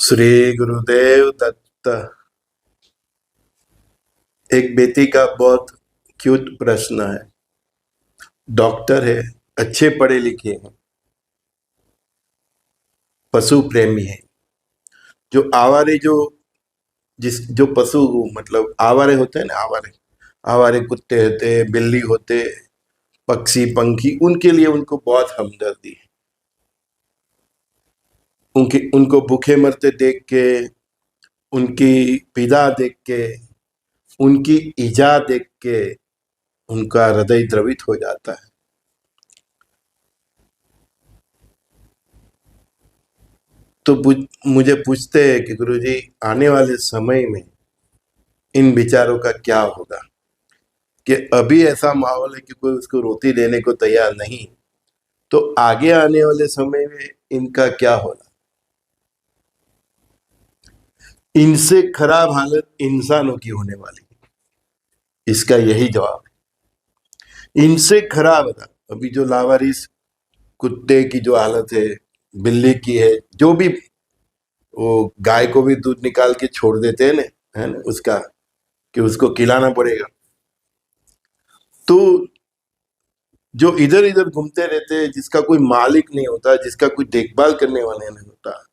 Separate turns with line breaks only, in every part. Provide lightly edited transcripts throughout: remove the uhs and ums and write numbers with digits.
श्री गुरुदेव दत्त। एक बेटी का बहुत क्यूट प्रश्न है। डॉक्टर है, अच्छे पढ़े लिखे हैं, पशु प्रेमी है। जो आवारे जो पशु मतलब आवारे होते हैं ना, आवारे आवारे कुत्ते होते, बिल्ली होते, पक्षी पंखी, उनके लिए उनको बहुत हमदर्दी है। उनको भूखे मरते देख के, उनकी पीड़ा देख के, उनकी ईजा देख के उनका हृदय द्रवित हो जाता है। तो मुझे पूछते हैं कि गुरुजी, आने वाले समय में इन विचारों का क्या होगा? कि अभी ऐसा माहौल है कि कोई उसको रोटी देने को तैयार नहीं, तो आगे आने वाले समय में इनका क्या होगा? इनसे खराब हालत इंसानों की होने वाली है, इसका यही जवाब है। इनसे खराब था अभी जो लावारिस कुत्ते की जो हालत है, बिल्ली की है, जो भी वो गाय को भी दूध निकाल के छोड़ देते हैं ना, है ना, उसका कि उसको खिलाना पड़ेगा। तो जो इधर इधर घूमते रहते हैं, जिसका कोई मालिक नहीं होता, जिसका कोई देखभाल करने वाला नहीं होता,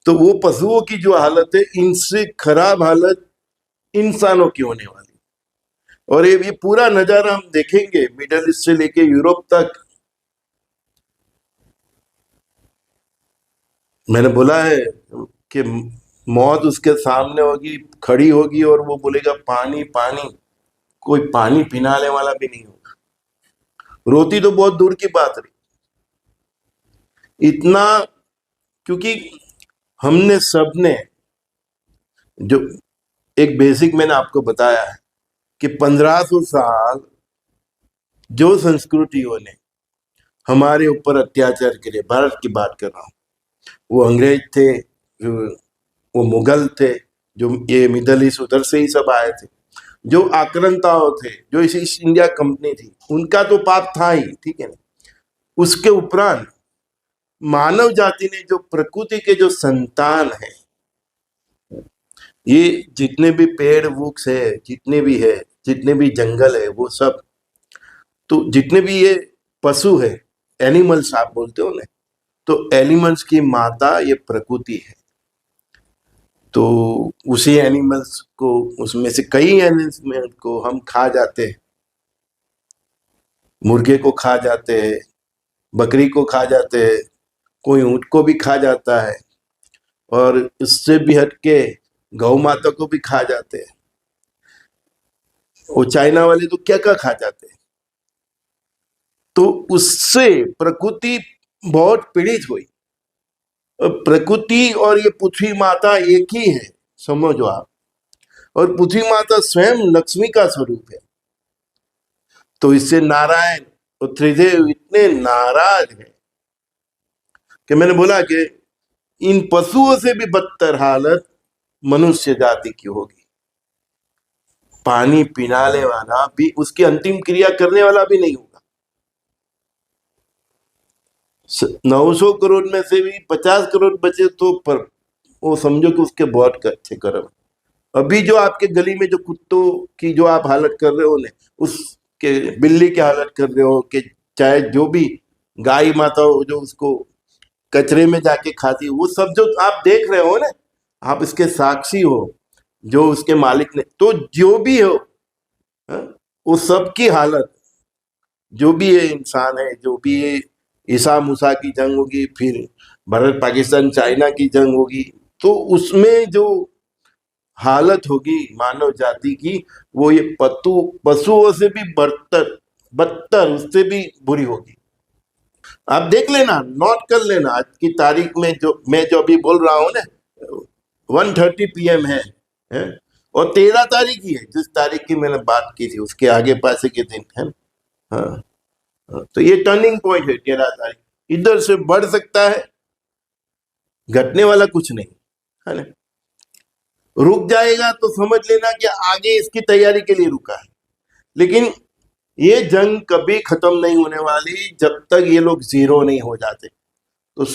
तो वो पशुओं की जो हालत है, इनसे खराब हालत इंसानों की होने वाली। और ये पूरा नजारा हम देखेंगे मिडल ईस्ट से लेके यूरोप तक। मैंने बोला है कि मौत उसके सामने होगी, खड़ी होगी, और वो बोलेगा पानी पानी, कोई पानी पिलाने वाला भी नहीं होगा। रोती तो बहुत दूर की बात रही, इतना, क्योंकि हमने सबने जो एक बेसिक मैंने आपको बताया है कि 1500 साल जो संस्कृतियों ने हमारे ऊपर अत्याचार करे, भारत की बात कर रहा हूं, वो अंग्रेज थे, वो मुगल थे, जो ये मिडल ईस्ट उधर से ही सब आए थे, जो आक्रांताओं थे, जो इस ईस्ट इंडिया कंपनी थी, उनका तो पाप था ही, ठीक है ना। उसके उपरांत मानव जाति ने जो प्रकृति के जो संतान है, ये जितने भी पेड़ वृक्ष है, जितने भी है, जितने भी जंगल है, वो सब, तो जितने भी ये पशु है, एनिमल्स आप बोलते हो ना, तो एनिमल्स की माता ये प्रकृति है। तो उसी एनिमल्स को, उसमें से कई एनिमल्स को हम खा जाते हैं। मुर्गे को खा जाते हैं, बकरी को खा जाते हैं, कोई ऊंट को भी खा जाता है, और इससे भी हटके गौ माता को भी खा जाते हैं। वो चाइना वाले तो क्या क्या खा जाते हैं। तो उससे प्रकृति बहुत पीड़ित हुई। प्रकृति और ये पृथ्वी माता एक ही है, समझो आप। और पृथ्वी माता स्वयं लक्ष्मी का स्वरूप है। तो इससे नारायण और त्रिदेव इतने नाराज हैं कि मैंने बोला कि इन पशुओं से भी बदतर हालत मनुष्य जाति की होगी। पानी पिलाने वाला भी, उसकी अंतिम क्रिया करने वाला भी नहीं होगा। 900 करोड़ में से भी 50 करोड़ बचे तो पर वो समझो कि उसके बहुत अच्छे कर्म। अभी जो आपके गली में जो कुत्तों की जो आप हालत कर रहे हो ना, उसके बिल्ली की हालत कर रहे हो, कि चाहे जो भी गाय माता हो जो उसको कचरे में जाके खाती है, वो सब जो आप देख रहे हो ना, आप इसके साक्षी हो, जो उसके मालिक ने, तो जो भी हो, हाँ, वो सब की हालत, जो भी ये इंसान है, जो भी ये ईसा मूसा की जंग होगी, फिर भारत पाकिस्तान चाइना की जंग होगी, तो उसमें जो हालत होगी मानव जाति की, वो ये पशुओं से भी बदतर बदतर, उससे भी बुरी होगी। आप देख लेना, नोट कर लेना, आज की तारीख में जो मैं जो अभी बोल रहा हूँ ना, 1:30 PM है, और 13 तारीख ही है, जिस तारीख की मैंने बात की थी, उसके आगे पासे के दिन है। हाँ, तो ये टर्निंग पॉइंट है 13 तारीख। इधर से बढ़ सकता है, घटने वाला कुछ नहीं है ना। रुक जाएगा तो समझ लेना कि आगे इसकी तैयारी के लिए रुका है। लेकिन ये जंग कभी खत्म नहीं होने वाली जब तक ये लोग जीरो नहीं हो जाते। तो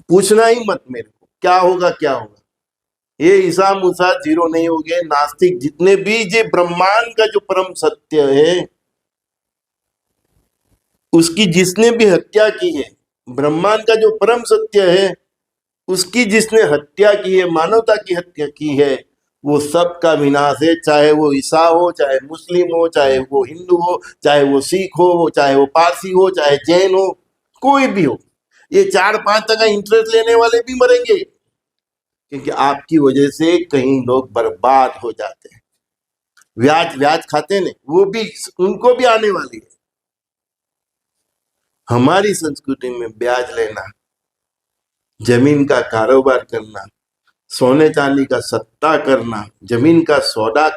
पूछना ही मत मेरे को क्या होगा क्या होगा। ये ईसा मूसा जीरो नहीं हो गए। नास्तिक जितने भी ये ब्रह्मांड का जो परम सत्य है, उसकी जिसने भी हत्या की है, ब्रह्मांड का जो परम सत्य है उसकी जिसने हत्या की है, मानवता की हत्या की है, वो सब का विनाश है। चाहे वो ईसा हो, चाहे मुस्लिम हो, चाहे वो हिंदू हो, चाहे वो सिख हो, वो चाहे वो पारसी हो, चाहे जैन हो, कोई भी हो। ये 4-5 टका इंटरेस्ट लेने वाले भी मरेंगे, क्योंकि आपकी वजह से कई लोग बर्बाद हो जाते हैं। ब्याज ब्याज खाते हैं, वो भी, उनको भी आने वाली है। हमारी संस्कृति में ब्याज लेना, जमीन का कारोबार करना, सोने चांदी का सट्टा करना, जमीन का सौदा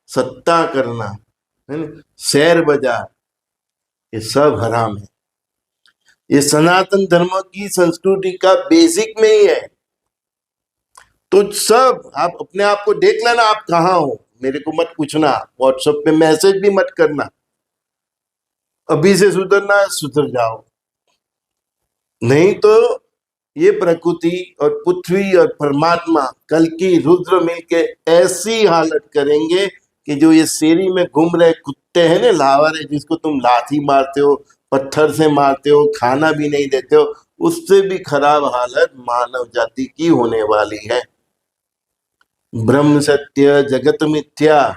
सट्टा करना, है ना, शेयर बाजार, ये सब हराम है। ये सनातन धर्म की संस्कृति का बेसिक में ही है। तो सब आप अपने आप को देख लेना, आप कहाँ हो। मेरे को मत पूछना, व्हाट्सएप पे मैसेज भी मत करना। अभी से सुधरना है, सुधर जाओ, नहीं तो ये प्रकृति और पृथ्वी और परमात्मा कल की रुद्र मिलके ऐसी हालत करेंगे कि जो ये शेरी में घूम रहे कुत्ते हैं ना, लावारे, जिसको तुम लाठी मारते हो, पत्थर से मारते हो, खाना भी नहीं देते हो, उससे भी खराब हालत मानव जाति की होने वाली है। ब्रह्म सत्य जगत मिथ्या,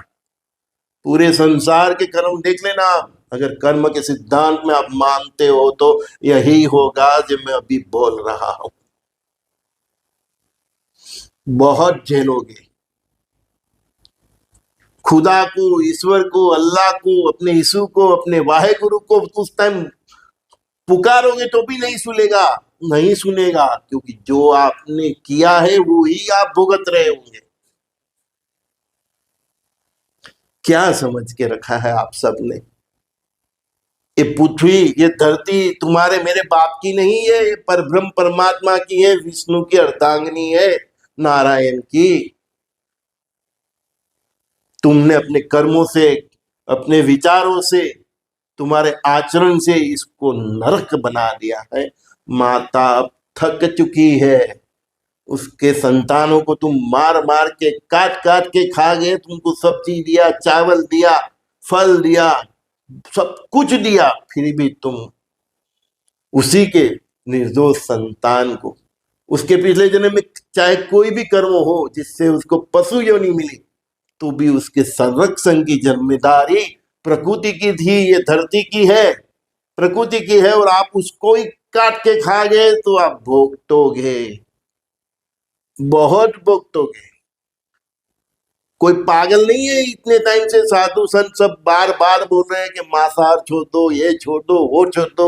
पूरे संसार के कर्म देख लेना आप। अगर कर्म के सिद्धांत में आप मानते हो तो यही होगा जो मैं अभी बोल रहा हूं। बहुत झेलोगे। खुदा को, ईश्वर को, अल्लाह को, अपने यीशु को, अपने वाहे गुरु को उस टाइम पुकारोगे तो भी नहीं सुनेगा, नहीं सुनेगा, क्योंकि जो आपने किया है वो ही आप भुगत रहे होंगे। क्या समझ के रखा है आप सब ने? ये पृथ्वी, ये धरती तुम्हारे मेरे बाप की नहीं है, ये परब्रह्म परमात्मा की है, विष्णु की अर्धांगिनी है, नारायण की। तुमने अपने कर्मों से, अपने विचारों से, तुम्हारे आचरण से इसको नरक बना दिया है। माता अब थक चुकी है, उसके संतानों को तुम मार मार के, काट काट के खा गए। तुमको सब्जी दिया, चावल दिया, फल दिया, सब कुछ दिया, फिर भी तुम उसी के निर्दोष संतान को, उसके पिछले जन्म में चाहे कोई भी कर्म हो जिससे उसको पशु योनि मिली, तो भी उसके संरक्षण की जिम्मेदारी प्रकृति की थी। ये धरती की है, प्रकृति की है, और आप उसको ही काट के खा गए तो आप भुगतोगे, बहुत भुगतोगे। कोई पागल नहीं है। इतने टाइम से साधु संत सब बार बार बोल रहे हैं कि मांसाहार छोड़ दो, ये छोड़ दो, वो छोड़ दो,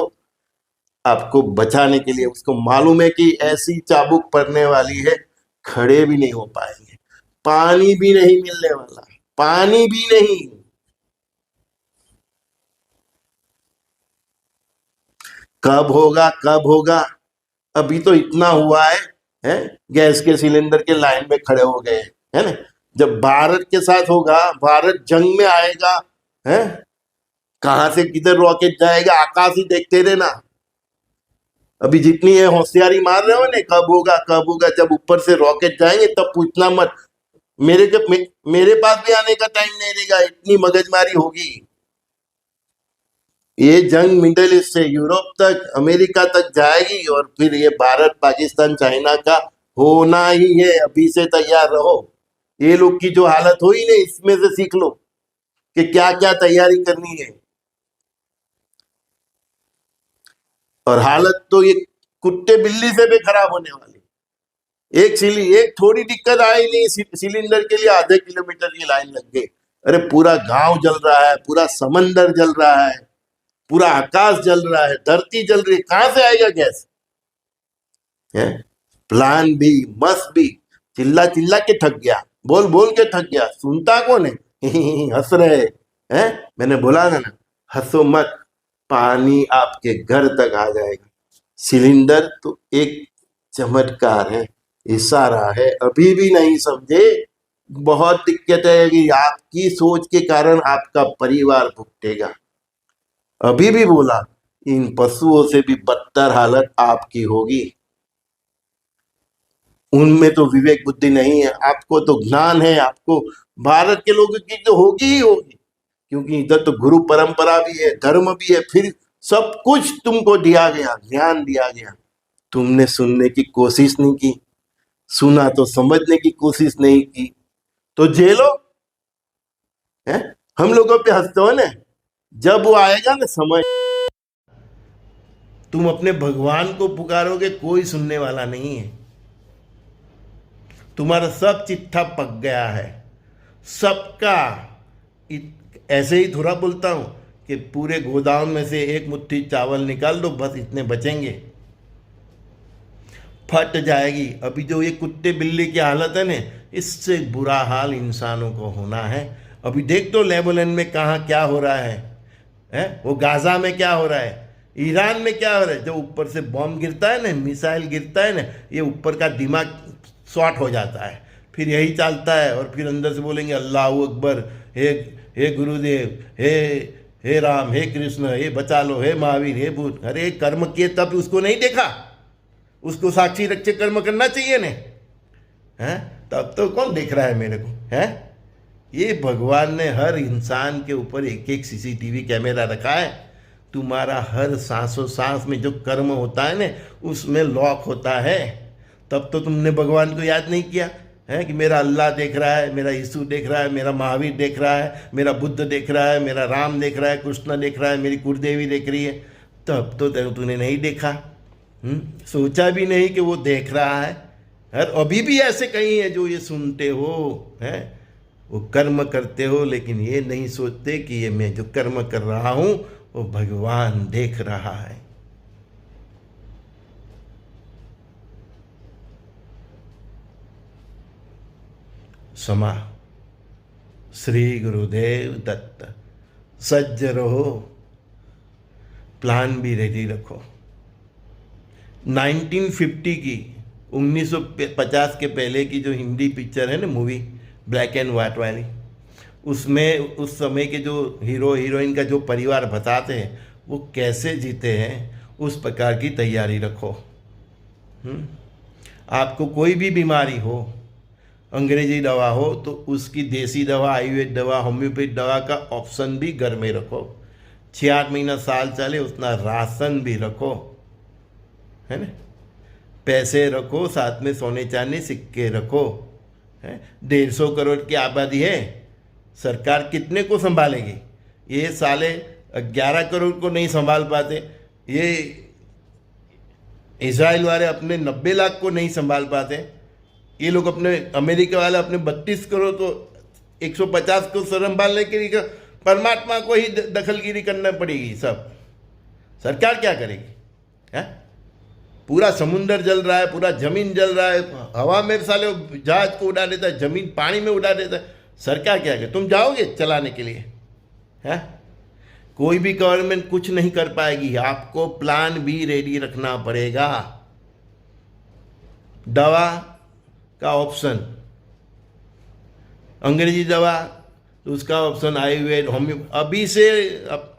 आपको बचाने के लिए। उसको मालूम है कि ऐसी चाबुक पड़ने वाली है, खड़े भी नहीं हो पाएंगे, पानी भी नहीं मिलने वाला, पानी भी नहीं। कब होगा, कब होगा? अभी तो इतना हुआ है, गैस के सिलेंडर के लाइन में खड़े हो गए, है ना। जब भारत के साथ होगा, भारत जंग में आएगा, है, कहां से किधर रॉकेट जाएगा, आकाश ही देखते रहना। अभी जितनी है होशियारी मार रहे हो ना, कब होगा, कब होगा, जब ऊपर से रॉकेट जाएंगे तब पूछना मत। मेरे पास भी आने का टाइम नहीं रहेगा, इतनी मगजमारी होगी। ये जंग मिडिल ईस्ट से यूरोप तक, अमेरिका तक जाएगी, और फिर ये भारत, पाकिस्तान, चाइना का होना ही है। अभी से तैयार रहो। ये लोग की जो हालत हुई ना, इसमें से सीख लो कि क्या क्या तैयारी करनी है। और हालत तो ये कुत्ते बिल्ली से भी खराब होने वाली। एक थोड़ी दिक्कत आई नहीं, सिलेंडर के लिए आधे किलोमीटर की लाइन लग गई। अरे पूरा गांव जल रहा है, पूरा समंदर जल रहा है, पूरा आकाश जल रहा है, धरती जल रही है, कहां से आएगा गैस? है, प्लान भी, मस्त भी, चिल्ला चिल्ला के थक गया, बोल बोल के थक गया, सुनता कौन है? हंस रहे हैं। मैंने बोला ना, हंसो मत, पानी आपके घर तक आ जाएगा। सिलेंडर तो एक चमत्कार है, इशारा है। अभी भी नहीं समझे, बहुत दिक्कत है कि आपकी सोच के कारण आपका परिवार भुगतेगा। अभी भी बोला, इन पशुओं से भी बदतर हालत आपकी होगी। उनमें तो विवेक बुद्धि नहीं है। आपको तो ज्ञान है, आपको भारत के लोगों की तो होगी ही होगी, क्योंकि इधर तो गुरु परंपरा भी है, धर्म भी है, फिर सब कुछ तुमको दिया गया, ज्ञान दिया गया। तुमने सुनने की कोशिश नहीं की, सुना तो समझने की कोशिश नहीं की, तो जेलो है। हम लोगों पे हंसते हो ना, जब वो आएगा ना समझ, तुम अपने भगवान को पुकारोगे, कोई सुनने वाला नहीं है। तुम्हारा सब चिट्ठा पक गया है सबका। ऐसे ही थोड़ा बोलता हूं कि पूरे गोदाम में से एक मुट्ठी चावल निकाल दो, बस इतने बचेंगे, फट जाएगी। अभी जो ये कुत्ते बिल्ली की हालत है ना, इससे बुरा हाल इंसानों को होना है। अभी देख तो लेबनान में कहाँ क्या हो रहा है? वो गाजा में क्या हो रहा है, ईरान में क्या हो रहा है। जो ऊपर से बॉम्ब गिरता है ना, मिसाइल गिरता है ना, ये ऊपर का दिमाग शॉर्ट हो जाता है, फिर यही चलता है, और फिर अंदर से बोलेंगे अल्लाह अकबर, हे गुरुदेव, हे राम, हे कृष्ण, हे बचा लो, हे महावीर, हे भूत। अरे कर्म किए तब उसको नहीं देखा, उसको साक्षी रख के कर्म करना चाहिए ने, हैं? तब तो कौन देख रहा है मेरे को, है? ये भगवान ने हर इंसान के ऊपर एक एक सीसीटीवी कैमरा रखा है। तुम्हारा हर सांसों सांस में जो कर्म होता है ना, उसमें लॉक होता है। तब तो तुमने भगवान को याद नहीं किया है कि मेरा अल्लाह देख रहा है, मेरा यीशु देख रहा है, मेरा महावीर देख रहा है, मेरा बुद्ध देख रहा है, मेरा राम देख रहा है, कृष्ण देख रहा है, मेरी कुलदेवी देख रही है। तब तो तूने नहीं देखा, सोचा भी नहीं कि वो देख रहा है। और अभी भी ऐसे कई हैं जो ये सुनते हो, हैं, वो कर्म करते हो, लेकिन ये नहीं सोचते कि ये मैं जो कर्म कर रहा हूं वो भगवान देख रहा है। समा। श्री गुरुदेव दत्त। सज्ज रहो, प्लान भी रेडी रखो। 1950 की, 1950 के पहले की जो हिंदी पिक्चर है ना, मूवी ब्लैक एंड वाइट वाली, उसमें उस समय के जो हीरो हीरोइन का जो परिवार बताते हैं वो कैसे जीते हैं, उस प्रकार की तैयारी रखो। आपको कोई भी बीमारी हो, अंग्रेजी दवा हो, तो उसकी देसी दवा, आयुर्वेद दवा, होम्योपैथ दवा का ऑप्शन भी घर में रखो। 6-8 महीना साल चले उतना राशन भी रखो, है ना? पैसे रखो, साथ में सोने चांदी सिक्के रखो। 150 करोड़ की आबादी है, सरकार कितने को संभालेगी? ये साले 11 करोड़ को नहीं संभाल पाते, ये इजराइल वाले अपने 90 लाख को नहीं संभाल पाते, ये लोग अपने अमेरिका वाले अपने 32 करोड़ तो 150 को संभालने के लिए परमात्मा को ही दखलगिरी करना पड़ेगी। सब सरकार क्या करेगी? है? पूरा समुंदर जल रहा है, पूरा जमीन जल रहा है, हवा में साले जहाज को उड़ा देता है, जमीन पानी में उड़ा देता है, सरकार क्या करे? तुम जाओगे चलाने के लिए? है? कोई भी गवर्नमेंट कुछ नहीं कर पाएगी, आपको प्लान भी रेडी रखना पड़ेगा। दवा का ऑप्शन, अंग्रेजी दवा तो उसका ऑप्शन आयुर्वेद, होम्यो। अभी से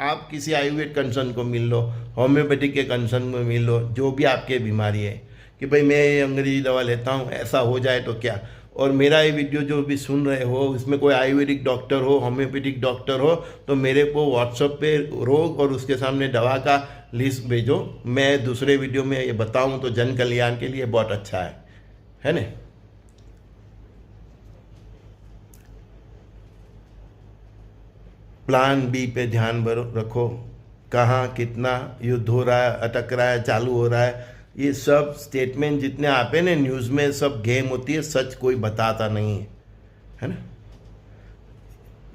आप किसी आयुर्वेद कंसर्न को मिल लो, होम्योपैथिक के कंसर्न में मिल लो, जो भी आपके बीमारी है, कि भाई मैं ये अंग्रेजी दवा लेता हूँ, ऐसा हो जाए तो क्या। और मेरा ये वीडियो जो भी सुन रहे हो, इसमें कोई आयुर्वेदिक डॉक्टर हो, होम्योपैथिक डॉक्टर हो, तो मेरे को व्हाट्सएप पे रोग और उसके सामने दवा का लिस्ट भेजो। मैं दूसरे वीडियो में ये बताऊँ तो जन कल्याण के लिए बहुत अच्छा है ना? प्लान बी पे ध्यान रखो। कहाँ कितना युद्ध हो रहा है, अटक रहा है, चालू हो रहा है, ये सब स्टेटमेंट जितने आते ना न्यूज़ में, सब गेम होती है, सच कोई बताता नहीं है ना?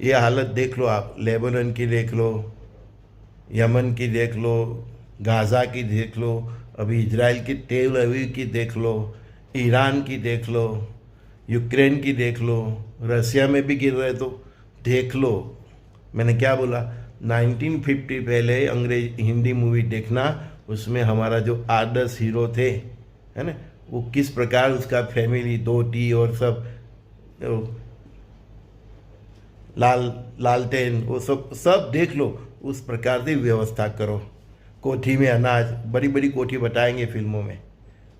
ये हालत देख लो आप, लेबनान की देख लो, यमन की देख लो, गाज़ा की देख लो, अभी इजराइल की तेल अवीव की देख लो, ईरान की देख लो, यूक्रेन की देख लो, रसिया में भी गिर रहे तो देख लो। मैंने क्या बोला? 1950 पहले अंग्रेज हिंदी मूवी देखना, उसमें हमारा जो आदर्श हीरो थे, है ना, वो किस प्रकार उसका फैमिली, धोती और सब लालटेन, वो सब देख लो, उस प्रकार से व्यवस्था करो। कोठी में अनाज, बड़ी बड़ी कोठी बताएंगे फिल्मों में,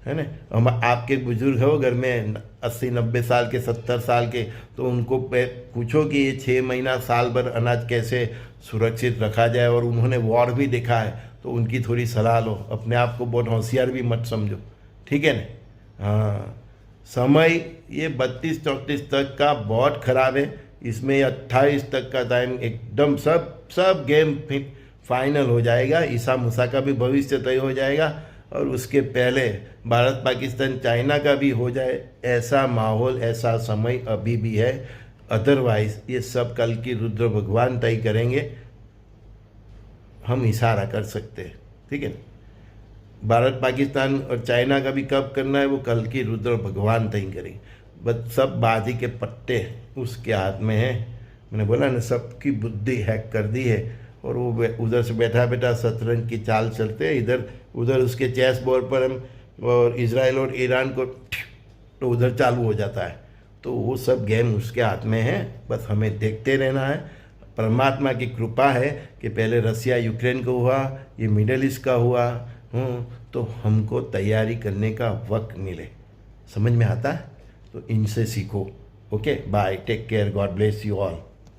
है ना। हम आपके बुजुर्ग हो घर में 80-90 साल के, 70 साल के, तो उनको पूछो कि ये 6 महीना साल भर अनाज कैसे सुरक्षित रखा जाए, और उन्होंने वॉर भी देखा है, तो उनकी थोड़ी सलाह लो। अपने आप को बहुत होशियार भी मत समझो, ठीक है ना। हाँ, समय ये 32-34 तक का बहुत खराब है। इसमें 28 तक का टाइम एकदम सब सब गेम फिट फाइनल हो जाएगा। ईसा मूसा का भी भविष्य तय हो जाएगा, और उसके पहले भारत पाकिस्तान चाइना का भी हो जाए, ऐसा माहौल ऐसा समय अभी भी है। अदरवाइज ये सब कल की रुद्र भगवान तय करेंगे, हम इशारा कर सकते हैं, ठीक है। भारत पाकिस्तान और चाइना का भी कब करना है वो कल की रुद्र भगवान तय करेंगे। बस सब बाजी के पत्ते उसके हाथ में है। मैंने बोला ना, सबकी बुद्धि हैक कर दी है, और वो उधर से बैठा बैठा शतरंज की चाल चलते हैं। इधर उधर उसके चेस बोर्ड पर हम और इजराइल और ईरान को तो उधर चालू हो जाता है। तो वो सब गेम उसके हाथ में है, बस हमें देखते रहना है। परमात्मा की कृपा है कि पहले रसिया यूक्रेन को हुआ, ये मिडल ईस्ट का हुआ, तो हमको तैयारी करने का वक्त मिले। समझ में आता है? तो इनसे सीखो। Okay, bye, take care, God bless you all.